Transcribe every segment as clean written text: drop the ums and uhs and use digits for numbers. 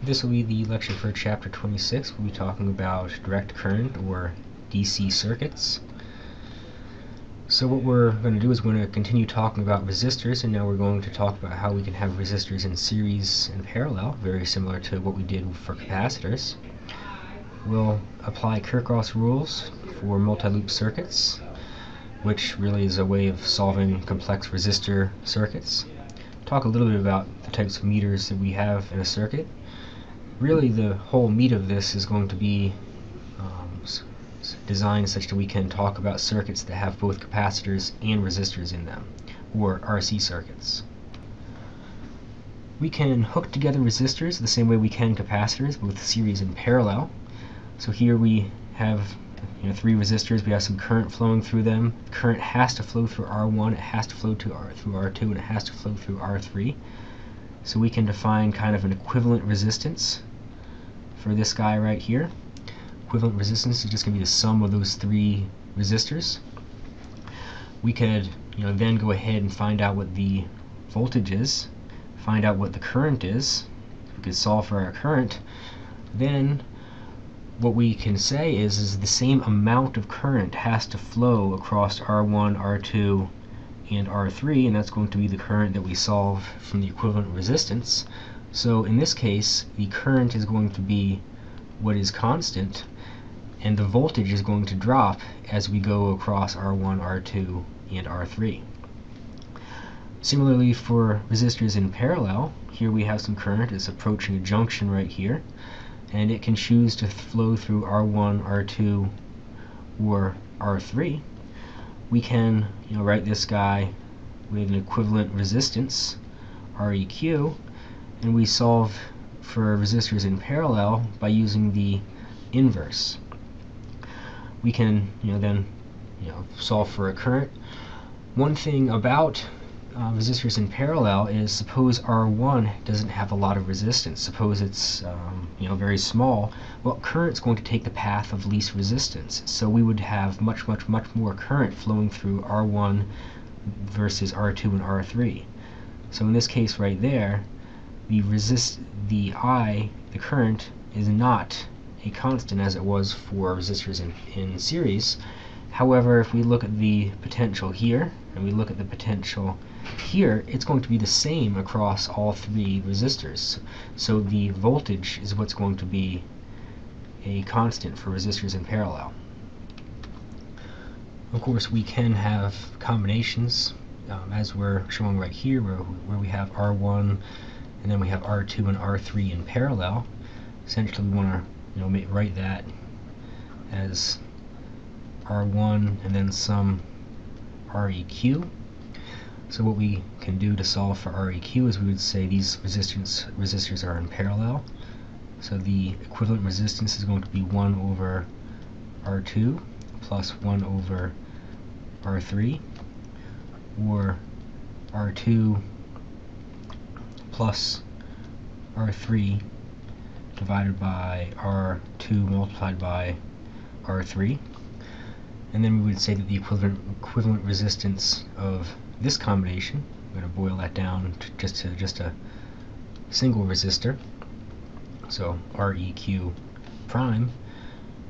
This will be the lecture for Chapter 26. We'll be talking about direct current or DC circuits. So what we're going to do is we're going to continue talking about resistors, and now we're going to talk about how we can have resistors in series and parallel, very similar to what we did for capacitors. We'll apply Kirchoff's rules for multi-loop circuits, which really is a way of solving complex resistor circuits. Talk a little bit about the types of meters that we have in a circuit. Really, the whole meat of this is going to be designed such that we can talk about circuits that have both capacitors and resistors in them, or RC circuits. We can hook together resistors the same way we can capacitors, both series and parallel. So here we have three resistors. We have some current flowing through them. Current has to flow through R1, it has to flow through R2, and it has to flow through R3. So we can define kind of an equivalent resistance for this guy right here. Equivalent resistance is just going to be the sum of those three resistors. We could then go ahead and find out what the voltage is, find out what the current is. We could solve for our current. Then what we can say is the same amount of current has to flow across R1, R2, and R3, and that's going to be the current that we solve from the equivalent resistance. So in this case, the current is going to be what is constant, and the voltage is going to drop as we go across R1, R2, and R3. Similarly for resistors in parallel, here we have some current. It's approaching a junction right here, and it can choose to flow through R1, R2, or R3. We can write this guy with an equivalent resistance, Req, and we solve for resistors in parallel by using the inverse. We can then solve for a current. One thing about resistors in parallel is, suppose R1 doesn't have a lot of resistance. Suppose it's very small. Well, current's going to take the path of least resistance. So we would have much more current flowing through R1 versus R2 and R3. So in this case right there, the current is not a constant as it was for resistors in series. However, if we look at the potential here and we look at the potential here, it's going to be the same across all three resistors. So the voltage is what's going to be a constant for resistors in parallel. Of course, we can have combinations, as we're showing right here, where we have R1 and then we have R2 and R3 in parallel. Essentially, we want to write that as R1 and then some Req. So what we can do to solve for Req is we would say these resistors are in parallel. So the equivalent resistance is going to be 1 over R2 plus 1 over R3, or R2 plus R3 divided by R2 multiplied by R3. And then we would say that the equivalent resistance of this combination, I'm going to boil that down to just a single resistor, so Req prime.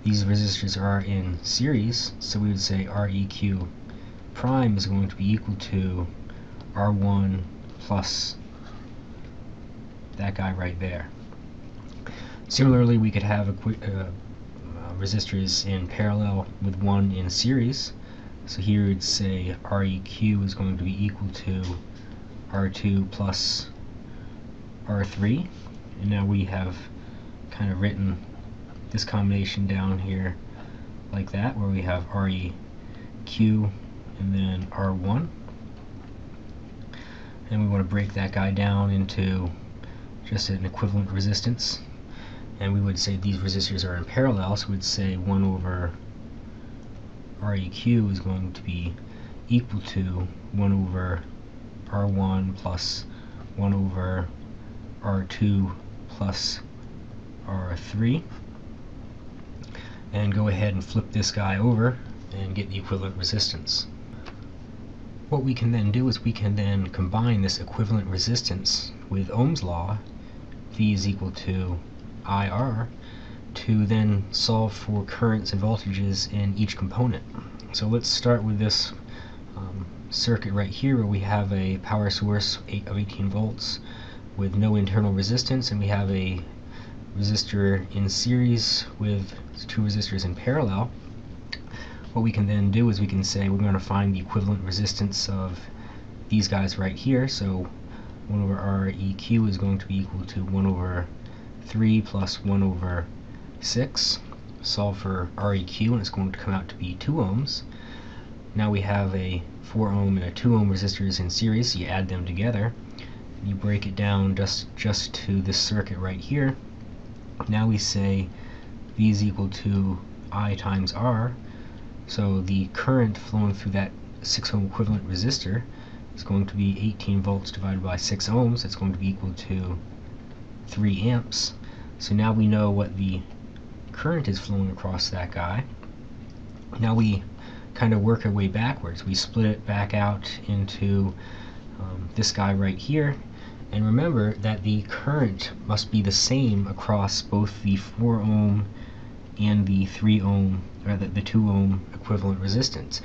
These resistors are in series, so we would say Req prime is going to be equal to R1 plus that guy right there. Similarly, we could have resistors in parallel with one in series. So here we'd say Req is going to be equal to R2 plus R3, and now we have kind of written this combination down here like that, where we have Req and then R1, and we want to break that guy down into just an equivalent resistance, and we would say these resistors are in parallel, so we'd say 1 over Req is going to be equal to 1 over R1 plus 1 over R2 plus R3, and go ahead and flip this guy over and get the equivalent resistance. What we can then do is we can then combine this equivalent resistance with Ohm's law V is equal to IR to then solve for currents and voltages in each component. So let's start with this circuit right here where we have a power source of 18 volts with no internal resistance, and we have a resistor in series with two resistors in parallel. What we can then do is we can say we're going to find the equivalent resistance of these guys right here. So 1 over Req is going to be equal to 1 over 3 plus 1 over 6. Solve for Req, and it's going to come out to be 2 ohms. Now we have a 4 ohm and a 2 ohm resistors in series, so you add them together. You break it down just to this circuit right here. Now we say V is equal to I times R. So the current flowing through that 6 ohm equivalent resistor is going to be 18 volts divided by 6 ohms. It's going to be equal to 3 amps. So now we know what the current is flowing across that guy. Now we kind of work our way backwards. We split it back out into this guy right here, and remember that the current must be the same across both the 4 ohm and the 3 ohm, or the 2 ohm equivalent resistance.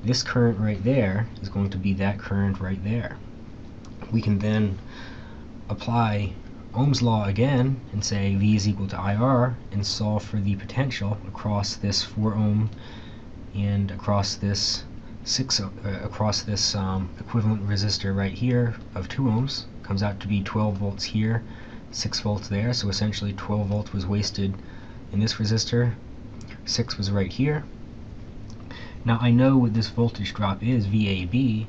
This current right there is going to be that current right there. We can then apply Ohm's law again and say V is equal to IR and solve for the potential across this 4 ohm and across this equivalent resistor right here of 2 ohms. Comes out to be 12 volts here, 6 volts there, so essentially 12 volts was wasted in this resistor, 6 was right here. Now I know what this voltage drop is, VAB,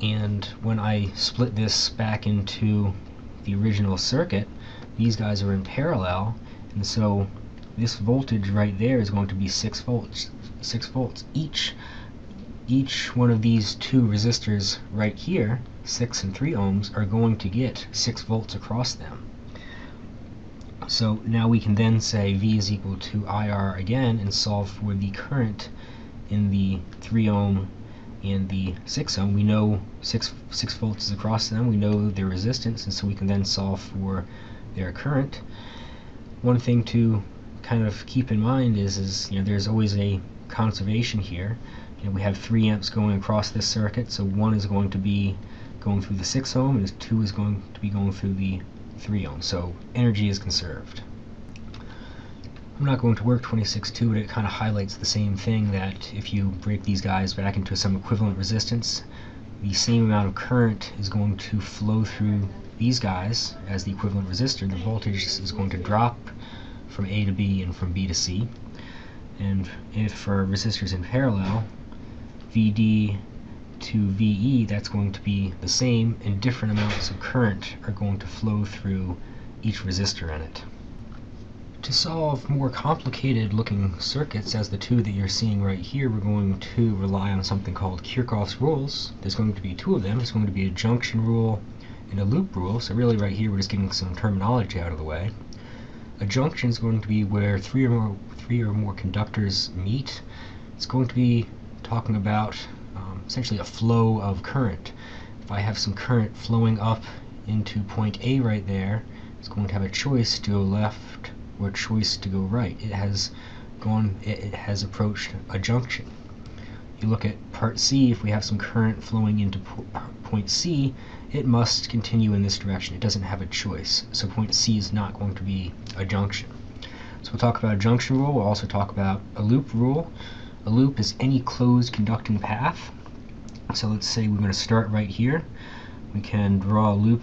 and when I split this back into the original circuit, these guys are in parallel, and so this voltage right there is going to be 6 volts. 6 volts. Each one of these two resistors right here, 6 and 3 ohms, are going to get 6 volts across them. So now we can then say V is equal to IR again and solve for the current in the 3 ohm and the 6 ohm. We know 6 volts is across them, we know their resistance, and so we can then solve for their current. One thing to kind of keep in mind is there's always a conservation here. We have 3 amps going across this circuit, so 1 is going to be going through the 6 ohm and 2 is going to be going through the 3 ohm, so energy is conserved. I'm not going to work 26.2, but it kind of highlights the same thing, that if you break these guys back into some equivalent resistance, the same amount of current is going to flow through these guys as the equivalent resistor. The voltage is going to drop from A to B and from B to C. And if for resistors in parallel, VD to VE, that's going to be the same, and different amounts of current are going to flow through each resistor in it. To solve more complicated looking circuits, as the two that you're seeing right here, we're going to rely on something called Kirchoff's rules. There's going to be 2 of them. There's going to be a junction rule and a loop rule, so really right here we're just getting some terminology out of the way. A junction is going to be where three or more conductors meet. It's going to be talking about essentially a flow of current. If I have some current flowing up into point A right there, it's going to have a choice to go left or a choice to go right. It has approached a junction. You look at part C, if we have some current flowing into point C, it must continue in this direction. It doesn't have a choice. So point C is not going to be a junction. So we'll talk about a junction rule. We'll also talk about a loop rule. A loop is any closed conducting path. So let's say we're going to start right here. We can draw a loop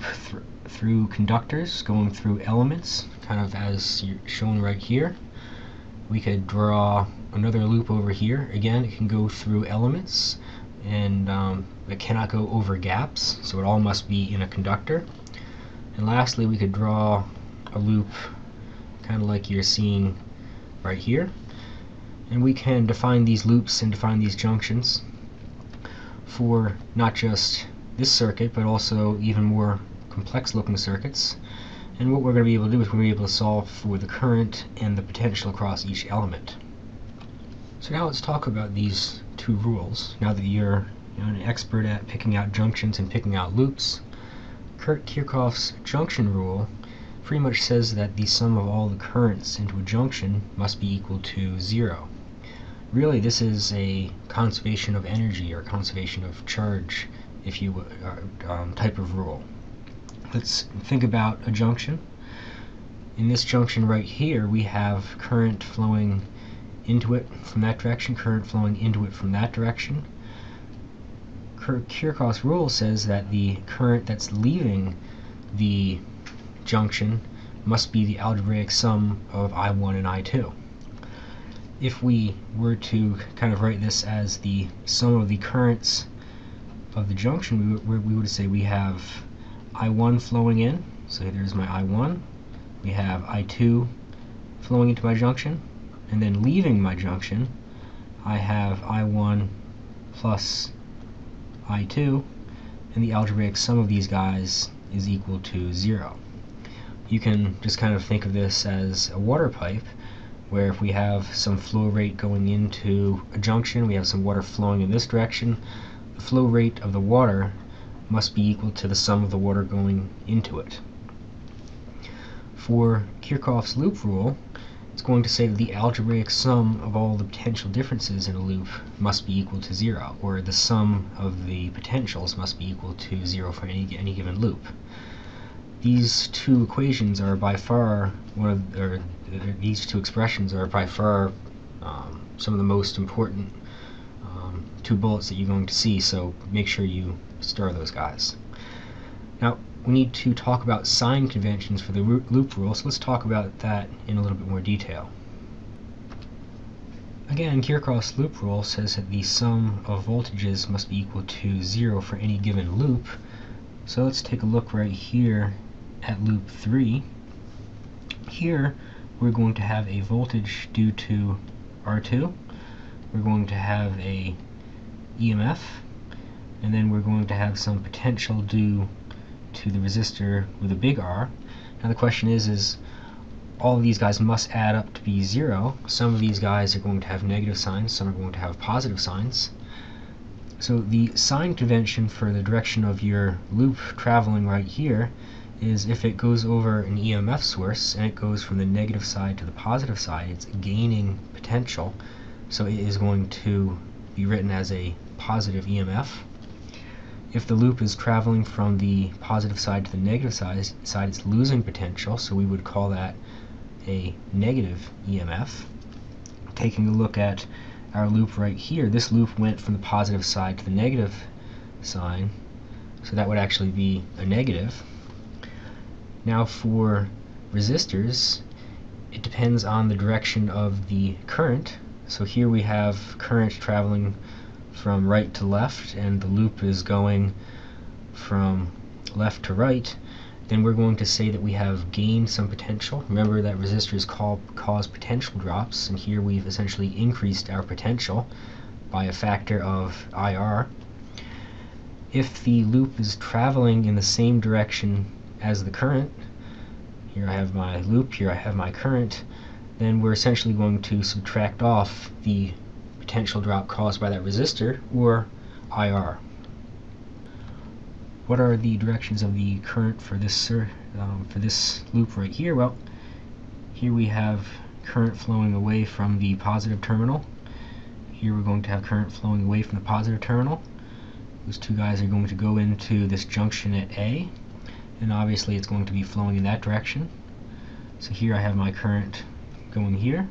through conductors going through elements, kind of as shown right here. We could draw another loop over here. Again, it can go through elements, and it cannot go over gaps, so it all must be in a conductor. And lastly, we could draw a loop kind of like you're seeing right here, and we can define these loops and define these junctions for not just this circuit, but also even more complex looking circuits. And what we're going to be able to do is we're going to be able to solve for the current and the potential across each element. So now let's talk about these 2 rules. Now that you're an expert at picking out junctions and picking out loops, Kirchoff's junction rule pretty much says that the sum of all the currents into a junction must be equal to 0. Really, this is a conservation of energy or conservation of charge, if you type of rule. Let's think about a junction. In this junction right here, we have current flowing into it from that direction, current flowing into it from that direction. Kirchoff's rule says that the current that's leaving the junction must be the algebraic sum of I1 and I2. If we were to kind of write this as the sum of the currents of the junction, we would say we have I1 flowing in, so there's my I1, we have I2 flowing into my junction, and then leaving my junction I have I1 plus I2, and the algebraic sum of these guys is equal to 0. You can just kind of think of this as a water pipe, where if we have some flow rate going into a junction, we have some water flowing in this direction, the flow rate of the water must be equal to the sum of the water going into it. For Kirchoff's loop rule, it's going to say that the algebraic sum of all the potential differences in a loop must be equal to 0, or the sum of the potentials must be equal to 0 for any given loop. These two equations are by far these two expressions are by far some of the most important two bullets that you're going to see, so make sure you star those guys. Now, we need to talk about sign conventions for the loop rule, so let's talk about that in a little bit more detail. Again, Kirchoff's loop rule says that the sum of voltages must be equal to 0 for any given loop. So let's take a look right here at loop 3. Here we're going to have a voltage due to R2, we're going to have a EMF, and then we're going to have some potential due to the resistor with a big R. Now the question is all of these guys must add up to be 0. Some of these guys are going to have negative signs, some are going to have positive signs. So the sign convention for the direction of your loop traveling right here is if it goes over an EMF source and it goes from the negative side to the positive side, it's gaining potential, so it is going to be written as a positive EMF. If the loop is traveling from the positive side to the negative side, it's losing potential, so we would call that a negative EMF. Taking a look at our loop right here, this loop went from the positive side to the negative sign, so that would actually be a negative. Now for resistors, it depends on the direction of the current. So here we have current traveling from right to left, and the loop is going from left to right. Then we're going to say that we have gained some potential. Remember that resistors cause potential drops, and here we've essentially increased our potential by a factor of IR. If the loop is traveling in the same direction as the current, here I have my loop, here I have my current, then we're essentially going to subtract off the potential drop caused by that resistor, or IR. What are the directions of the current for this loop right here? Well, here we have current flowing away from the positive terminal. Here we're going to have current flowing away from the positive terminal. Those two guys are going to go into this junction at A, and obviously it's going to be flowing in that direction. So here I have my current going here,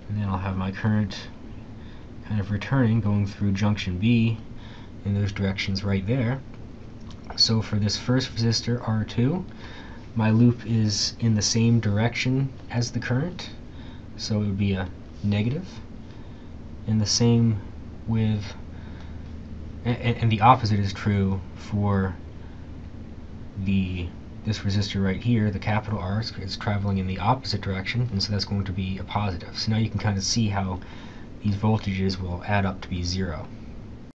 and then I'll have my current kind of returning, going through junction B in those directions right there. So for this first resistor, R2, my loop is in the same direction as the current, so it would be a negative. And the same with, and the opposite is true for this resistor right here, the capital R. It's traveling in the opposite direction, and so that's going to be a positive. So now you can kind of see how these voltages will add up to be 0.